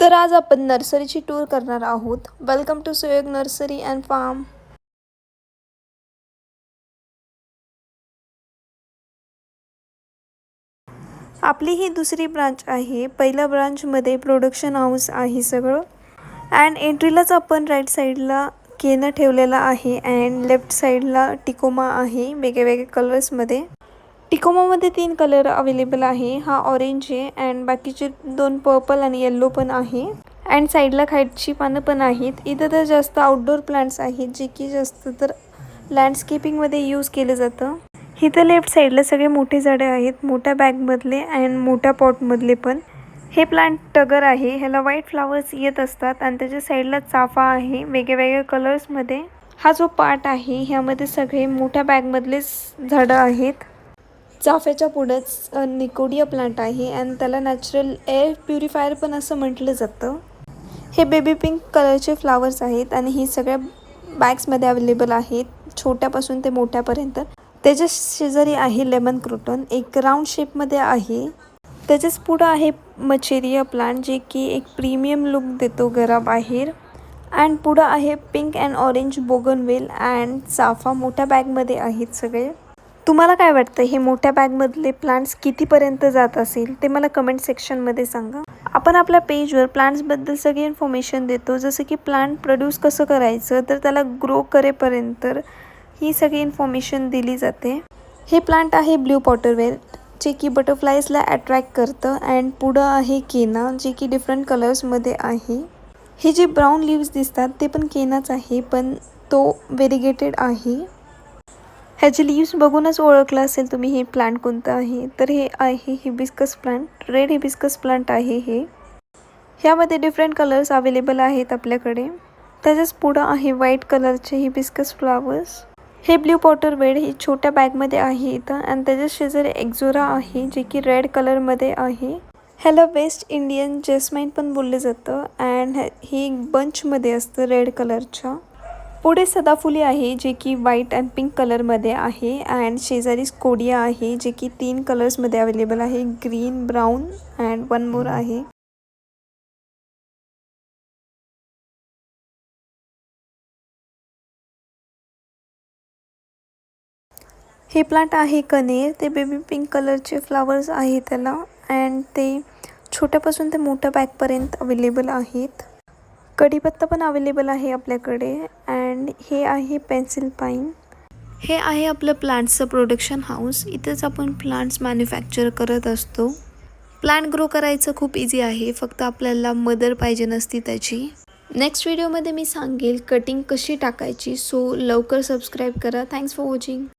तर आज आपण नर्सरीची टूर करणार आहोत. Welcome to Suyog nursery and farm. आपली ही दुसरी ब्रांच आहे. पहिल्या ब्रांचमध्ये प्रोडक्शन हाऊस आहे सगळं. अँड एंट्रीलाच आपण राईट साईडला केना ठेवलेला आहे अँड लेफ्ट साईडला टिकोमा आहे वेगवेगळे कलर्समध्ये. टिकोमामध्ये 3 कलर अवेलेबल आहे. हा ऑरेंज आहे अँड बाकीचे 2 पर्पल आणि येल्लो पण आहे. अँड साईडला खायची पानं पण आहेत. इथं तर जास्त आउटडोर प्लांट्स आहेत जे की जास्त तर लँडस्केपिंगमध्ये यूज केलं जातं. इथं लेफ्ट साईडला सगळे मोठे झाडे आहेत, मोठ्या बॅगमधले अँड मोठ्या पॉटमधले पण. हे प्लांट टगर आहे. ह्याला व्हाईट फ्लावर्स येत असतात आणि त्याच्या साईडला चाफा आहे वेगवेगळ्या कलर्समध्ये. हा जो पार्ट आहे ह्यामध्ये सगळे मोठ्या बॅगमधलेच झाडं आहेत. चाफ्याच्या पुढेच निकोडिया प्लांट आहे आणि त्याला नॅचरल एअर प्युरिफायर पण असं म्हटलं जातं. हे बेबी पिंक कलरचे फ्लावर्स आहेत आणि ही सगळ्या बॅग्समध्ये अवेलेबल आहेत, छोट्यापासून ते मोठ्यापर्यंत. त्याच्या शेजारी आहे लेमन क्रोटन, एक राऊंड शेपमध्ये आहे. त्याच्याच पुढं आहे मचेरिया प्लांट जे की एक प्रीमियम लुक देतो घराबाहेर. अँड पुढं आहे पिंक अँड ऑरेंज बोगनवेल अँड चाफा मोठ्या बॅगमध्ये आहेत सगळे. तुम्हाला काय वाटतं हे मोठ्या बॅगमधले प्लांट्स कितीपर्यंत जात असेल ते मला कमेंट सेक्शनमध्ये सांगा. आपण आपल्या पेजवर प्लांट्सबद्दल सगळी इन्फॉर्मेशन देतो, जसं की प्लांट प्रोड्यूस कसं करायचं, तर त्याला ग्रो करेपर्यंत ही सगळी इन्फॉर्मेशन दिली जाते. हे प्लांट आहे ब्ल्यू पॉटरवेल जे की बटरफ्लाईजला अट्रॅक्ट करतं. अँड पुढं आहे केना जे की डिफरंट कलर्समध्ये आहे. हे जे ब्राऊन लिव्स दिसतात ते पण केनाच आहे, पण तो व्हेरिगेटेड आहे. ह्याचे लिव्स बघूनच ओळखलं असेल तुम्ही हे प्लांट कोणतं आहे. तर हे आहे hibiscus plant, red hibiscus plant आहे हे. ह्यामध्ये डिफरंट कलर्स अवेलेबल आहेत आपल्याकडे. त्याच्याच पुढं आहे व्हाईट कलरचे हिबिस्कस फ्लावर्स. हे ब्ल्यू पॉटरवेल ही छोट्या बॅगमध्ये आहे इथं आणि त्याच्या शेजारी एक्झोरा आहे जे की रेड कलरमध्ये आहे. ह्याला वेस्ट इंडियन जेस्माइन पण बोललं जातं अँड ही बंचमध्ये असतं रेड कलरच्या. पुढे सदाफुली आहे जे की व्हाईट अँड पिंक कलरमध्ये आहे अँड शेजारी स्कोडिया आहे जे की 3 कलर्समध्ये अवेलेबल आहे, ग्रीन, ब्राऊन अँड 1 मोर आहे. हे प्लांट आहे कनेर. ते बेबी पिंक कलरचे फ्लावर्स आहे त्याला अँड ते छोट्यापासून ते मोठ्या बॅगपर्यंत अवेलेबल आहेत. कढीपत्ता पण अवेलेबल आहे आपल्याकडे. अँड हे आहे पेन्सिल पाईन. हे आहे आपलं प्लांट्सचं प्रोडक्शन हाऊस. इथंच आपण प्लांट्स मॅन्युफॅक्चर करत असतो. प्लांट ग्रो करायचं खूप इझी आहे, फक्त आपल्याला मदर पाहिजे नसती त्याची. नेक्स्ट व्हिडिओमध्ये मी सांगेल कटिंग कशी टाकायची. सो लवकर सबस्क्राईब करा. Thanks for watching.